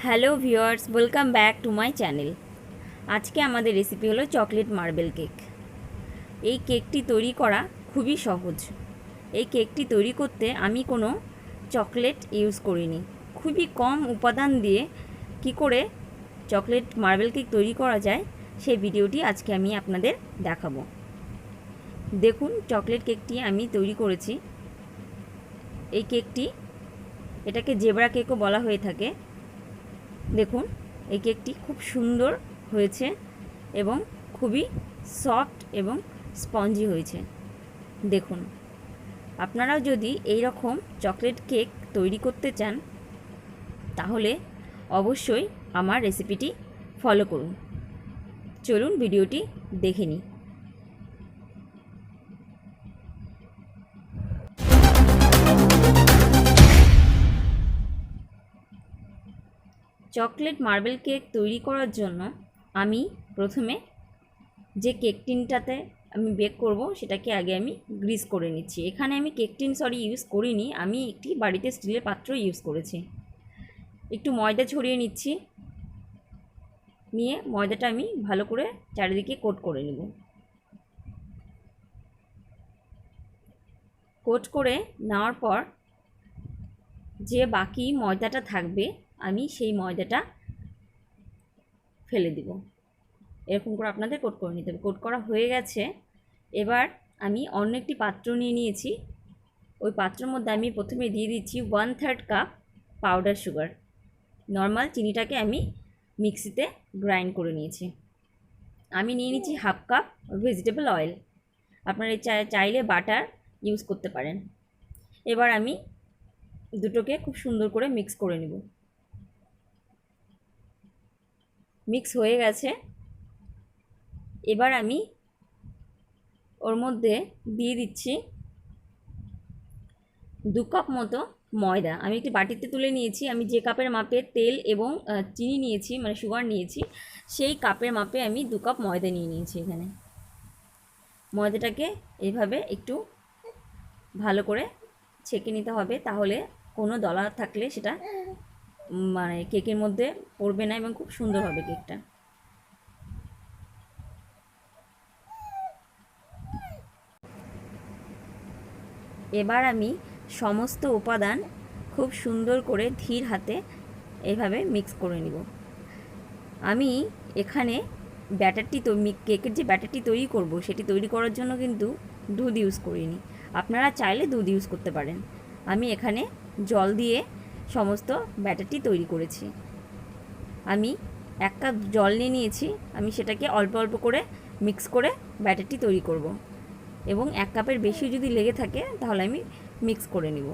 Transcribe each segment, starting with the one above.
Hello viewers, welcome back to my channel. আজকে আমাদের recipe হলো চকলেট মার্বেল কেক। এই কেকটি তৈরি করা খুবই সহজ। এই কেকটি তৈরি করতে আমি কোনো চকলেট ইউজ করিনি। খুবই কম উপাদান দিয়ে কি করে চকলেট মার্বেল কেক তৈরি করা যায় সেই ভিডিওটি আজকে আমি আপনাদের দেখাবো। দেখুন, চকলেট কেকটি আমি তৈরি করেছি। এই কেকটি এটাকে জেব্রা কেকও বলা হয়ে থাকে। দেখুন, এই কেকটি খুব সুন্দর হয়েছে এবং খুবই সফট এবং স্পঞ্জি হয়েছে। দেখুন, আপনারাও যদি এই রকম চকলেট কেক তৈরি করতে চান তাহলে অবশ্যই আমার রেসিপিটি ফলো করুন। চলুন ভিডিওটি দেখে নিই। চকলেট মার্বেল কেক তৈরি করার জন্য আমি প্রথমে যে কেক টিনটাতে আমি বেক করব সেটাকে আগে আমি গ্রিস করে নিচ্ছি। এখানে আমি কেক টিন ইউজ করিনি, আমি একটি বাড়িতে স্টিলের পাত্র ইউজ করেছি। একটু ময়দা ছড়িয়ে নিচ্ছি, নিয়ে ময়দাটা আমি ভালো করে চারিদিকে কোট করে নেব। কোট করে নেওয়ার পর যে বাকি ময়দাটা থাকবে আমি সেই ময়দাটা ফেলে দিব। এরকম করে আপনাদের কোট করে নিতে হবে। কোট করা হয়ে গেছে। এবার আমি অন্য একটি পাত্র নিয়ে নিয়েছি। ওই পাত্রের মধ্যে আমি প্রথমে দিয়ে দিচ্ছি 1/3 কাপ পাউডার সুগার। নর্মাল চিনিটাকে আমি মিক্সিতে গ্রাইন্ড করে নিয়েছি। আমি নিয়ে নিচ্ছি 1/2 কাপ ভেজিটেবল অয়েল। আপনারা চাইলে বাটার ইউজ করতে পারেন। এবার আমি দুটোকে খুব সুন্দর করে মিক্স করে নেব। মিক্স হয়ে গেছে। এবার আমি ওর মধ্যে দিয়ে দিচ্ছি 2 কাপ মতো ময়দা। আমি একটি বাটিতে তুলে নিয়েছি। আমি যে কাপের মাপে তেল এবং চিনি নিয়েছি, মানে সুগার নিয়েছি, সেই কাপের মাপে আমি 2 কাপ ময়দা নিয়ে নিয়েছি। এখানে ময়দাটাকে এইভাবে একটু ভালো করে ছেঁকে নিতে হবে, তাহলে কোনো দলা থাকলে সেটা মানে কেকের মধ্যে পড়বে না এবং খুব সুন্দর হবে কেকটা। এবার আমি সমস্ত উপাদান খুব সুন্দর করে ধীর হাতে এইভাবে মিক্স করে নিব। আমি এখানে ব্যাটারটি কেকের যে ব্যাটারটি তৈরি করব সেটি তৈরি করার জন্য কিন্তু দুধ ইউজ করিনি। আপনারা চাইলে দুধ ইউজ করতে পারেন। আমি এখানে জল দিয়ে সমস্ত ব্যাটারটি তৈরি করেছি। আমি 1 কাপ জল নিয়ে নিয়েছি। আমি সেটাকে অল্প অল্প করে মিক্স করে ব্যাটারটি তৈরি করব এবং 1 কাপের বেশি যদি লেগে থাকে তাহলে আমি মিক্স করে নিব।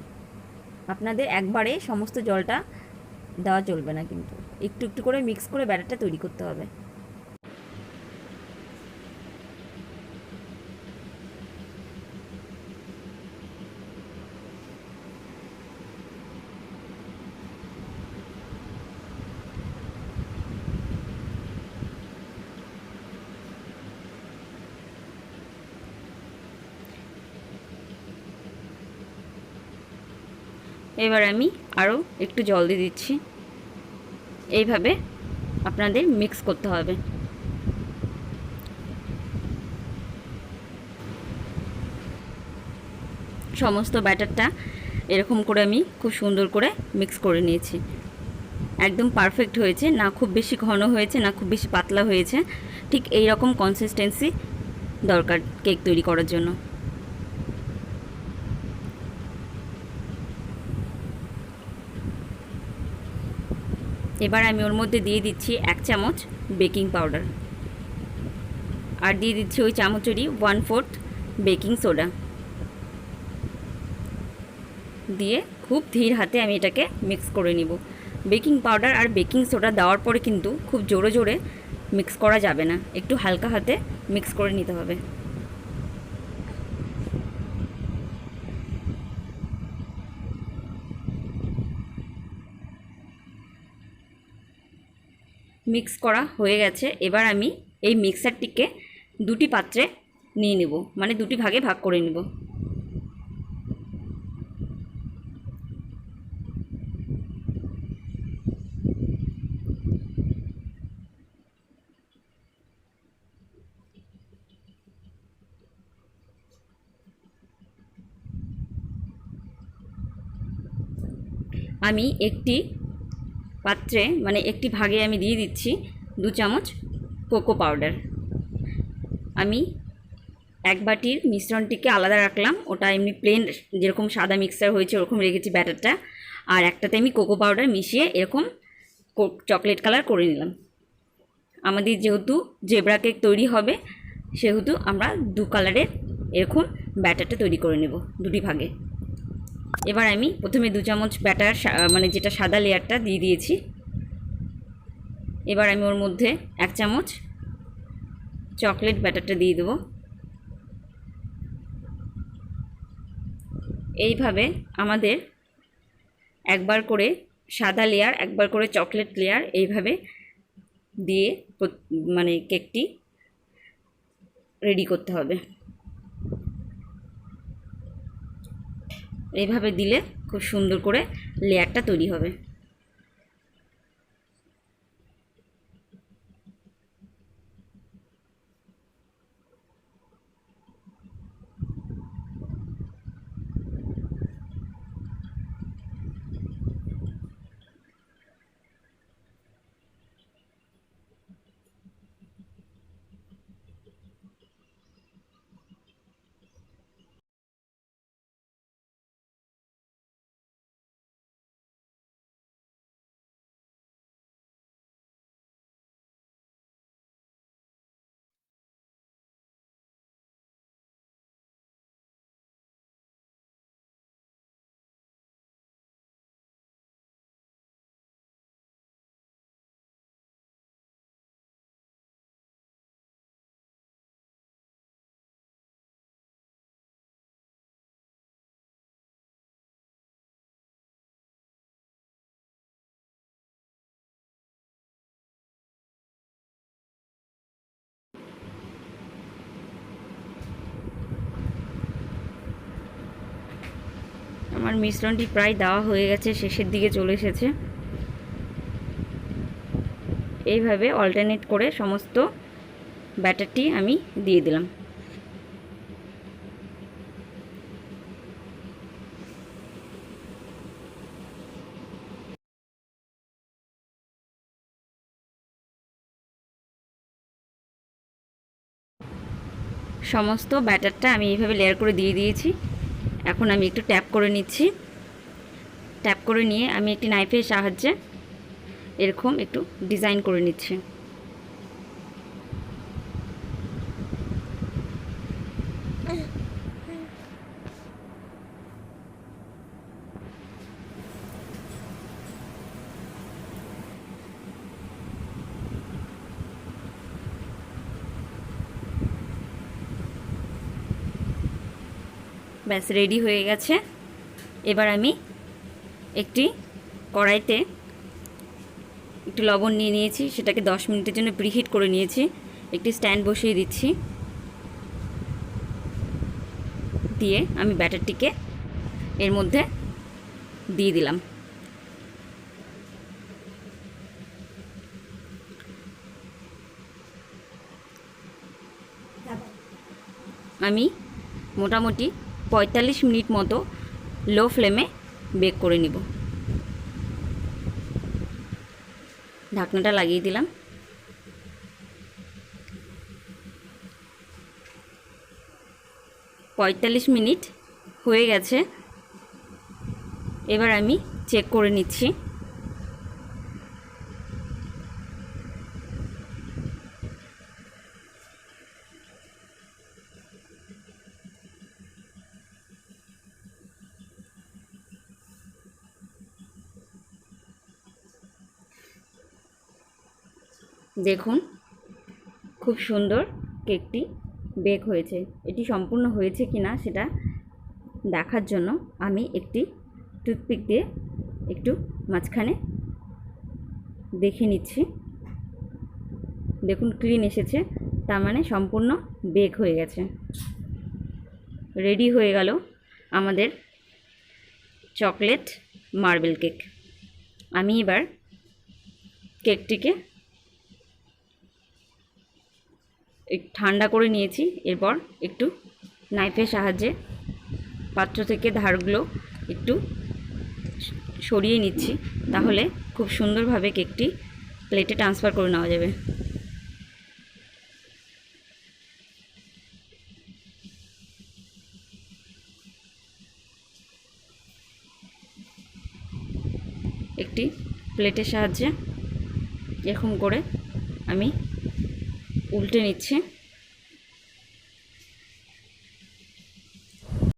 আপনাদের একবারে সমস্ত জলটা দেওয়া চলবে না, কিন্তু একটু একটু করে মিক্স করে ব্যাটারটা তৈরি করতে হবে। এবার আমি আরও একটু জল দিয়ে দিচ্ছি। এইভাবে আপনাদের মিক্স করতে হবে। সমস্ত ব্যাটারটা এরকম করে আমি খুব সুন্দর করে মিক্স করে নিয়েছি। একদম পারফেক্ট হয়েছে, না খুব বেশি ঘন হয়েছে না খুব বেশি পাতলা হয়েছে। ঠিক এই রকম কনসিস্টেন্সি দরকার কেক তৈরি করার জন্য। এবার আমি ওর মধ্যে দিয়ে দিচ্ছি 1 চামচ বেকিং পাউডার, আর দিয়ে দিচ্ছি ওই চামচেরই 1/4 বেকিং সোডা। দিয়ে খুব ধীর হাতে আমি এটাকে মিক্স করে নিব। বেকিং পাউডার আর বেকিং সোডা দেওয়ার পরে কিন্তু খুব জোরে জোরে মিক্স করা যাবে না, একটু হালকা হাতে মিক্স করে নিতে হবে। মিক্স করা হয়ে গেছে। এবার আমি এই মিক্সারটিকে দুটি পাত্রে নিয়ে নেব, মানে দুটি ভাগে ভাগ করে নেব। আমি একটি পাত্রে মানে একটি ভাগে আমি দিয়ে দিচ্ছি 2 চামচ কোকো পাউডার। আমি এক বাটির মিশ্রণটিকে আলাদা রাখলাম, ওটা এমনি প্লেন যেরকম সাদা মিক্সার হয়েছে ওরকম রেখেছি ব্যাটারটা, আর একটাতে আমি কোকো পাউডার মিশিয়ে এরকম চকলেট কালার করে নিলাম। আমাদের যেহেতু জেব্রা কেক তৈরি হবে সেহেতু আমরা 2 কালারের এরকম ব্যাটারটা তৈরি করে নেব 2টি ভাগে। এবার আমি প্রথমে 2 চামচ ব্যাটার মানে যেটা সাদা লেয়ারটা দিয়ে দিয়েছি। এবার আমি ওর মধ্যে 1 চামচ চকলেট ব্যাটারটা দিয়ে দেবো। এইভাবে আমাদের একবার করে সাদা লেয়ার একবার করে চকলেট লেয়ার এইভাবে দিয়ে মানে কেকটি রেডি করতে হবে। এইভাবে দিলে খুব সুন্দর করে লেয়ারটা তৈরি হবে। আমার মিশ্রণটি প্রায় দেওয়া হয়ে গেছে, শেষের দিকে চলে এসেছে। এইভাবে অল্টারনেট করে সমস্ত ব্যাটারটি আমি দিয়ে দিলাম। সমস্ত ব্যাটারটা আমি এইভাবে লেয়ার করে দিয়ে দিয়েছি। এখন আমি একটু ট্যাপ করে নিচ্ছি। ট্যাপ করে নিয়ে আমি একটি নাইফের সাহায্যে এরকম একটু ডিজাইন করে নিচ্ছি। ব্যাস রেডি হয়ে গেছে। এবার আমি একটি কড়াইতে একটু লবণ নিয়ে নিয়েছি, সেটাকে 10 মিনিটের জন্য প্রিহিট করে নিয়েছি। একটি স্ট্যান্ড বসিয়ে দিচ্ছি, দিয়ে আমি ব্যাটারটিকে এর মধ্যে দিয়ে দিলাম। আমি মোটামুটি 45 মিনিট মতো লো ফ্লেমে বেক করে নিব। ঢাকনাটা লাগিয়ে দিলাম। পঁয়তাল্লিশ মিনিট হয়ে গেছে। এবার আমি চেক করে নিচ্ছি। দেখুন খুব সুন্দর কেকটি বেক হয়েছে। এটি সম্পূর্ণ হয়েছে কিনা সেটা দেখার জন্য আমি একটি টুথপিক দিয়ে একটু মাঝখানে দেখে নিচ্ছি। দেখুন ক্লিন এসেছে, তার মানে সম্পূর্ণ বেক হয়ে গেছে। রেডি হয়ে গেল আমাদের চকলেট মার্বেল কেক। আমি এবার কেকটিকে ঠান্ডা করে নিয়েছি। এরপর একটু নাইফের সাহায্যে পাত্র থেকে ধারগুলো একটু সরিয়ে নিচ্ছি, তাহলে খুব সুন্দরভাবে কেকটি প্লেটে ট্রান্সফার করে নেওয়া যাবে। একটি প্লেটের সাহায্যে এরকম করে আমি উল্টে নিচ্ছি।